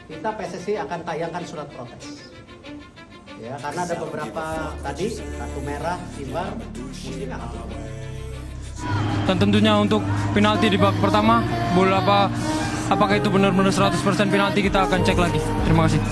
kita PSSI akan tayangkan surat protes. Ya, karena ada beberapa tadi kartu merah, VAR, mungkin akan dilakukan. Dan tentunya untuk penalti di babak pertama, bola apakah itu benar-benar 100% penalti, kita akan cek lagi. Terima kasih.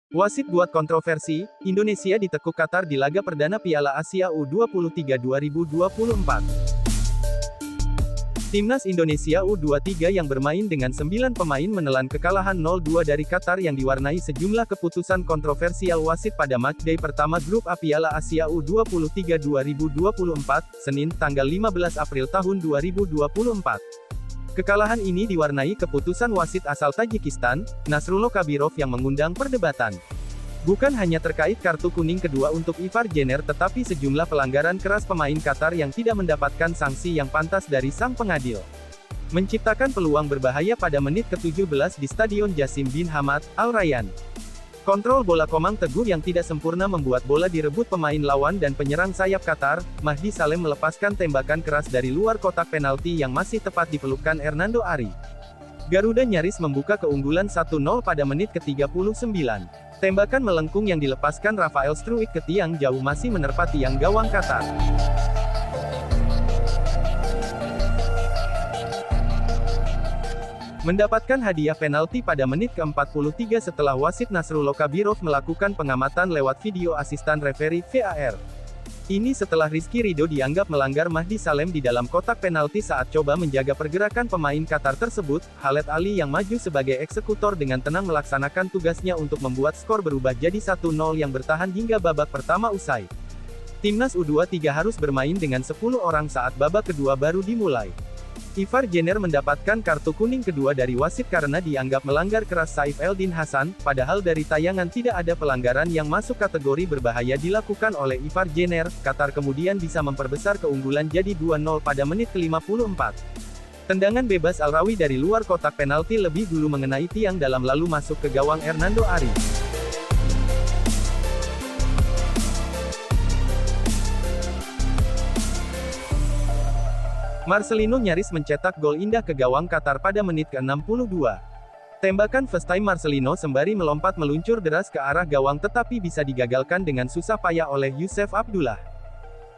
Wasit buat kontroversi, Indonesia ditekuk Qatar di laga perdana Piala Asia U23 2024. Timnas Indonesia U23 yang bermain dengan 9 pemain menelan kekalahan 0-2 dari Qatar yang diwarnai sejumlah keputusan kontroversial wasit pada matchday pertama Grup A Piala Asia U23 2024, Senin, tanggal 15 April tahun 2024. Kekalahan ini diwarnai keputusan wasit asal Tajikistan, Nasrullah Kabirov yang mengundang perdebatan. Bukan hanya terkait kartu kuning kedua untuk Ivar Jenner tetapi sejumlah pelanggaran keras pemain Qatar yang tidak mendapatkan sanksi yang pantas dari sang pengadil. Menciptakan peluang berbahaya pada menit ke-17 di Stadion Jassim bin Hamad, Al Rayyan. Kontrol bola Komang Teguh yang tidak sempurna membuat bola direbut pemain lawan dan penyerang sayap Qatar, Mahdi Salem melepaskan tembakan keras dari luar kotak penalti yang masih tepat dipelukkan Hernando Ari. Garuda nyaris membuka keunggulan 1-0 pada menit ke-39. Tembakan melengkung yang dilepaskan Rafael Struijk ke tiang jauh masih menerpa tiang gawang Qatar. Mendapatkan hadiah penalti pada menit ke-43 setelah wasit Nasrullah Kabirov melakukan pengamatan lewat video asisten referi VAR. Ini setelah Rizky Ridho dianggap melanggar Mahdi Salem di dalam kotak penalti saat coba menjaga pergerakan pemain Qatar tersebut. Khaled Ali yang maju sebagai eksekutor dengan tenang melaksanakan tugasnya untuk membuat skor berubah jadi 1-0 yang bertahan hingga babak pertama usai. Timnas U23 harus bermain dengan 10 orang saat babak kedua baru dimulai. Ivar Jenner mendapatkan kartu kuning kedua dari wasit karena dianggap melanggar keras Saif Eldin Hasan, padahal dari tayangan tidak ada pelanggaran yang masuk kategori berbahaya dilakukan oleh Ivar Jenner. Qatar kemudian bisa memperbesar keunggulan jadi 2-0 pada menit ke-54. Tendangan bebas Al-Rawi dari luar kotak penalti lebih dulu mengenai tiang dalam lalu masuk ke gawang Hernando Ari. Marcelino nyaris mencetak gol indah ke gawang Qatar pada menit ke-62. Tembakan first time Marcelino sembari melompat meluncur deras ke arah gawang tetapi bisa digagalkan dengan susah payah oleh Youssef Abdullah.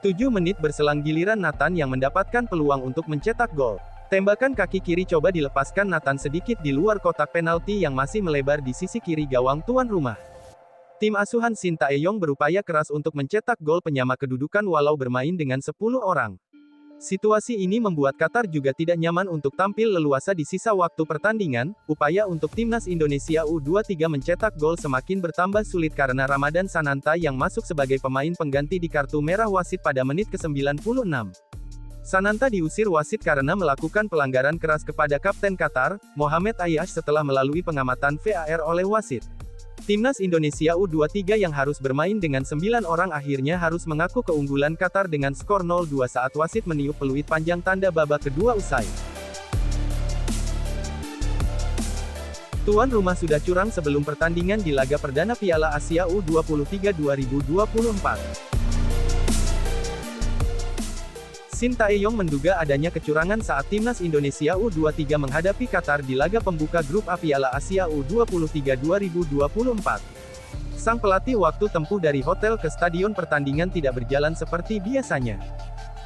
7 menit berselang giliran Nathan yang mendapatkan peluang untuk mencetak gol. Tembakan kaki kiri coba dilepaskan Nathan sedikit di luar kotak penalti yang masih melebar di sisi kiri gawang tuan rumah. Tim asuhan Shin Tae-yong berupaya keras untuk mencetak gol penyama kedudukan walau bermain dengan 10 orang. Situasi ini membuat Qatar juga tidak nyaman untuk tampil leluasa di sisa waktu pertandingan. Upaya untuk timnas Indonesia U23 mencetak gol semakin bertambah sulit karena Ramadan Sananta yang masuk sebagai pemain pengganti di kartu merah wasit pada menit ke-96. Sananta diusir wasit karena melakukan pelanggaran keras kepada kapten Qatar, Mohamed Ayash setelah melalui pengamatan VAR oleh wasit. Timnas Indonesia U23 yang harus bermain dengan 9 orang akhirnya harus mengaku keunggulan Qatar dengan skor 0-2 saat wasit meniup peluit panjang tanda babak kedua usai. Tuan rumah sudah curang sebelum pertandingan di laga perdana Piala Asia U23 2024. Shin Tae-yong menduga adanya kecurangan saat timnas Indonesia U23 menghadapi Qatar di laga pembuka Grup A Piala Asia U23 2024. Sang pelatih waktu tempuh dari hotel ke stadion pertandingan tidak berjalan seperti biasanya.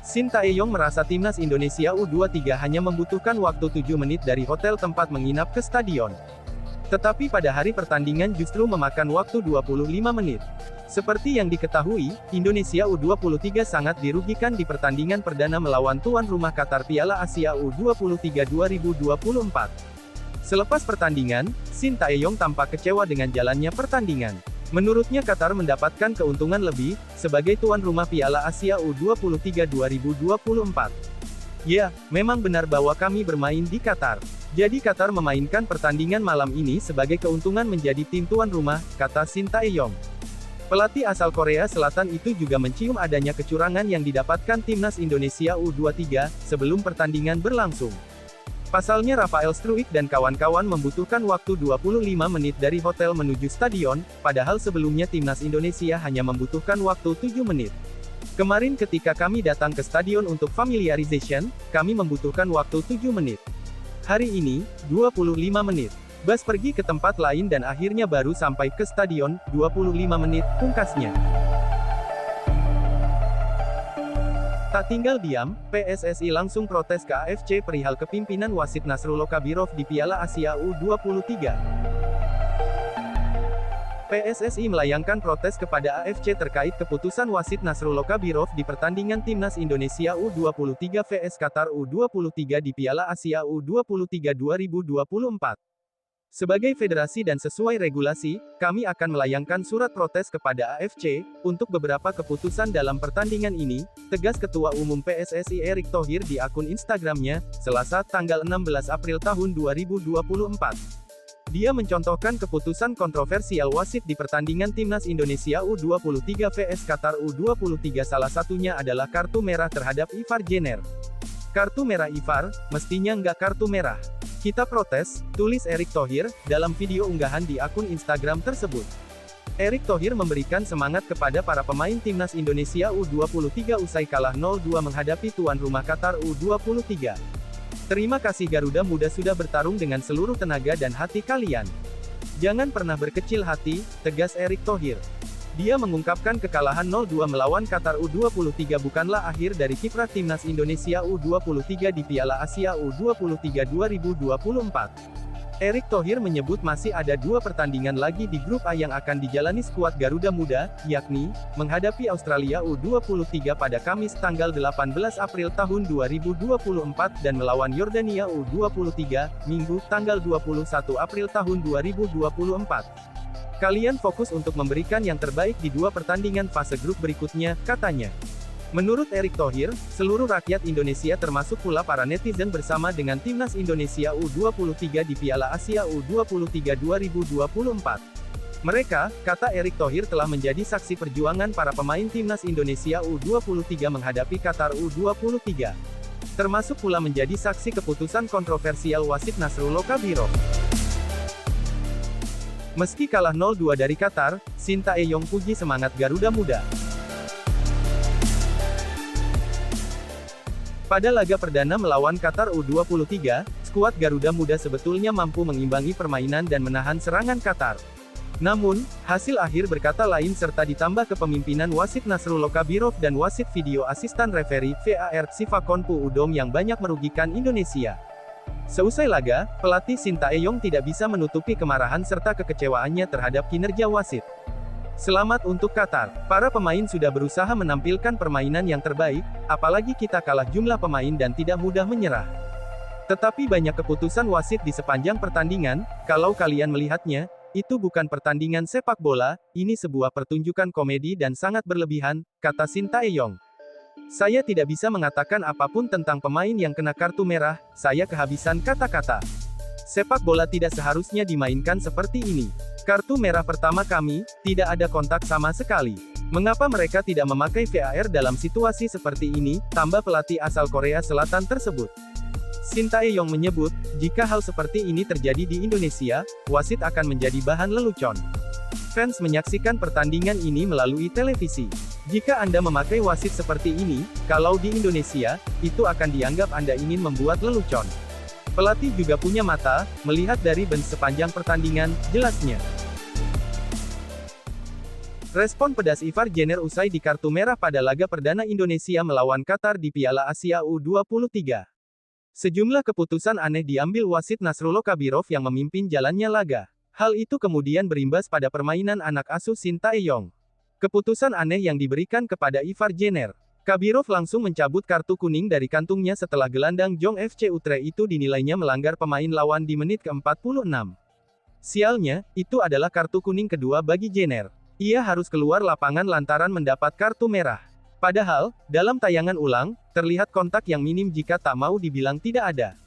Shin Tae-yong merasa timnas Indonesia U23 hanya membutuhkan waktu 7 menit dari hotel tempat menginap ke stadion. Tetapi pada hari pertandingan justru memakan waktu 25 menit. Seperti yang diketahui, Indonesia U23 sangat dirugikan di pertandingan perdana melawan tuan rumah Qatar Piala Asia U23 2024. Selepas pertandingan, Shin Tae-yong tampak kecewa dengan jalannya pertandingan. Menurutnya Qatar mendapatkan keuntungan lebih, sebagai tuan rumah Piala Asia U23 2024. Ya, memang benar bahwa kami bermain di Qatar. Jadi Qatar memainkan pertandingan malam ini sebagai keuntungan menjadi tim tuan rumah, kata Shin Tae-yong. Pelatih asal Korea Selatan itu juga mencium adanya kecurangan yang didapatkan timnas Indonesia U23, sebelum pertandingan berlangsung. Pasalnya Rafael Struijk dan kawan-kawan membutuhkan waktu 25 menit dari hotel menuju stadion, padahal sebelumnya timnas Indonesia hanya membutuhkan waktu 7 menit. Kemarin ketika kami datang ke stadion untuk familiarization, kami membutuhkan waktu 7 menit. Hari ini, 25 menit. Bus pergi ke tempat lain dan akhirnya baru sampai ke stadion, 25 menit, pungkasnya. Tak tinggal diam, PSSI langsung protes ke AFC perihal kepimpinan wasit Nasrullah Kabirov di Piala Asia U23. PSSI melayangkan protes kepada AFC terkait keputusan wasit Nasrullah Kabirov di pertandingan Timnas Indonesia U23 vs Qatar U23 di Piala Asia U23 2024. Sebagai federasi dan sesuai regulasi, kami akan melayangkan surat protes kepada AFC, untuk beberapa keputusan dalam pertandingan ini, tegas Ketua Umum PSSI Erick Thohir di akun Instagramnya, Selasa tanggal 16 April tahun 2024. Dia mencontohkan keputusan kontroversial wasit di pertandingan Timnas Indonesia U23 vs Qatar U23 salah satunya adalah kartu merah terhadap Ivar Jenner. Kartu merah Ivar, mestinya nggak kartu merah. Kita protes, tulis Erick Thohir, dalam video unggahan di akun Instagram tersebut. Erick Thohir memberikan semangat kepada para pemain Timnas Indonesia U23 usai kalah 0-2 menghadapi tuan rumah Qatar U23. Terima kasih Garuda Muda sudah bertarung dengan seluruh tenaga dan hati kalian. Jangan pernah berkecil hati, tegas Erick Thohir. Dia mengungkapkan kekalahan 0-2 melawan Qatar U23 bukanlah akhir dari kiprah Timnas Indonesia U23 di Piala Asia U23 2024. Erick Thohir menyebut masih ada 2 pertandingan lagi di grup A yang akan dijalani skuad Garuda Muda, yakni, menghadapi Australia U23 pada Kamis tanggal 18 April tahun 2024 dan melawan Yordania U23, Minggu, tanggal 21 April tahun 2024. Kalian fokus untuk memberikan yang terbaik di 2 pertandingan fase grup berikutnya, katanya. Menurut Erick Thohir, seluruh rakyat Indonesia termasuk pula para netizen bersama dengan Timnas Indonesia U23 di Piala Asia U23 2024. Mereka, kata Erick Thohir telah menjadi saksi perjuangan para pemain Timnas Indonesia U23 menghadapi Qatar U23. Termasuk pula menjadi saksi keputusan kontroversial wasit Nasrullah Kabirov. Meski kalah 0-2 dari Qatar, Sintayong puji semangat Garuda Muda. Pada laga perdana melawan Qatar U23, skuad Garuda Muda sebetulnya mampu mengimbangi permainan dan menahan serangan Qatar. Namun, hasil akhir berkata lain serta ditambah kepemimpinan wasit Nasrullah Kabirov dan wasit video asistan referi VAR Sivakonpu Udom yang banyak merugikan Indonesia. Seusai laga, pelatih Sintayong tidak bisa menutupi kemarahan serta kekecewaannya terhadap kinerja wasit. Selamat untuk Qatar. Para pemain sudah berusaha menampilkan permainan yang terbaik, apalagi kita kalah jumlah pemain dan tidak mudah menyerah. Tetapi banyak keputusan wasit di sepanjang pertandingan, kalau kalian melihatnya, itu bukan pertandingan sepak bola, ini sebuah pertunjukan komedi dan sangat berlebihan, kata Sintayong. Saya tidak bisa mengatakan apapun tentang pemain yang kena kartu merah, saya kehabisan kata-kata. Sepak bola tidak seharusnya dimainkan seperti ini. Kartu merah pertama kami, tidak ada kontak sama sekali. Mengapa mereka tidak memakai VAR dalam situasi seperti ini, tambah pelatih asal Korea Selatan tersebut. Sintayong menyebut, jika hal seperti ini terjadi di Indonesia, wasit akan menjadi bahan lelucon. Fans menyaksikan pertandingan ini melalui televisi. Jika Anda memakai wasit seperti ini, kalau di Indonesia, itu akan dianggap Anda ingin membuat lelucon. Pelatih juga punya mata, melihat dari bench sepanjang pertandingan, jelasnya. Respon pedas Ivar Jenner usai di kartu merah pada laga perdana Indonesia melawan Qatar di Piala Asia U23. Sejumlah keputusan aneh diambil wasit Nasrullah Kabirov yang memimpin jalannya laga. Hal itu kemudian berimbas pada permainan anak asuh Sintayong. Keputusan aneh yang diberikan kepada Ivar Jenner. Kabirov langsung mencabut kartu kuning dari kantungnya setelah gelandang Jong FC Utrecht itu dinilainya melanggar pemain lawan di menit ke-46. Sialnya, itu adalah kartu kuning kedua bagi Jenner. Ia harus keluar lapangan lantaran mendapat kartu merah. Padahal, dalam tayangan ulang, terlihat kontak yang minim jika tak mau dibilang tidak ada.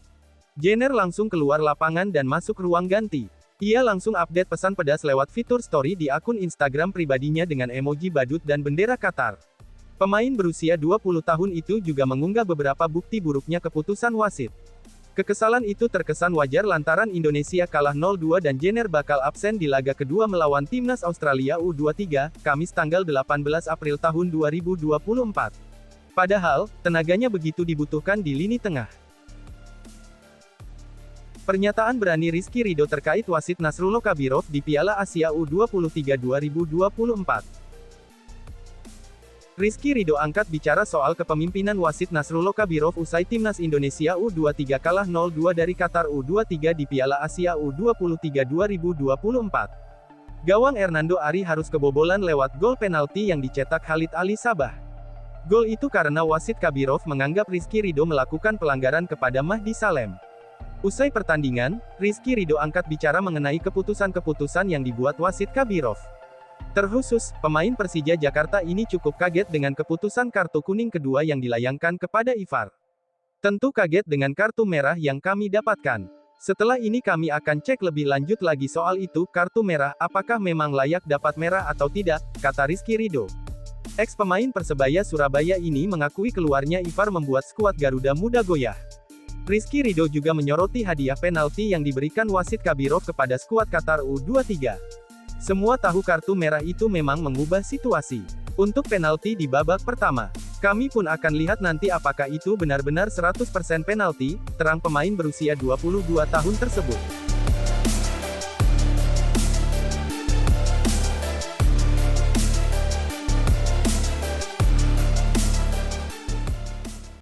Jenner langsung keluar lapangan dan masuk ruang ganti. Ia langsung update pesan pedas lewat fitur story di akun Instagram pribadinya dengan emoji badut dan bendera Qatar. Pemain berusia 20 tahun itu juga mengunggah beberapa bukti buruknya keputusan wasit. Kekesalan itu terkesan wajar lantaran Indonesia kalah 0-2 dan Jenner bakal absen di laga kedua melawan timnas Australia U23, Kamis tanggal 18 April tahun 2024. Padahal, tenaganya begitu dibutuhkan di lini tengah. Pernyataan berani Rizky Ridho terkait wasit Nasrullah Kabirov di Piala Asia U23 2024. Rizky Ridho angkat bicara soal kepemimpinan wasit Nasrullah Kabirov usai timnas Indonesia U23 kalah 0-2 dari Qatar U23 di Piala Asia U23 2024. Gawang Hernando Ari harus kebobolan lewat gol penalti yang dicetak Khalid Ali Sabah. Gol itu karena wasit Kabirov menganggap Rizky Ridho melakukan pelanggaran kepada Mahdi Salem. Usai pertandingan, Rizky Ridho angkat bicara mengenai keputusan-keputusan yang dibuat wasit Kabirov. Terkhusus, pemain Persija Jakarta ini cukup kaget dengan keputusan kartu kuning kedua yang dilayangkan kepada Ivar. Tentu kaget dengan kartu merah yang kami dapatkan. Setelah ini kami akan cek lebih lanjut lagi soal itu, kartu merah, apakah memang layak dapat merah atau tidak, kata Rizky Ridho. Ex-pemain Persebaya Surabaya ini mengakui keluarnya Ivar membuat skuad Garuda Muda goyah. Rizky Ridho juga menyoroti hadiah penalti yang diberikan wasit Kabirov kepada skuad Qatar U23. Semua tahu kartu merah itu memang mengubah situasi. Untuk penalti di babak pertama, kami pun akan lihat nanti apakah itu benar-benar 100% penalti, terang pemain berusia 22 tahun tersebut.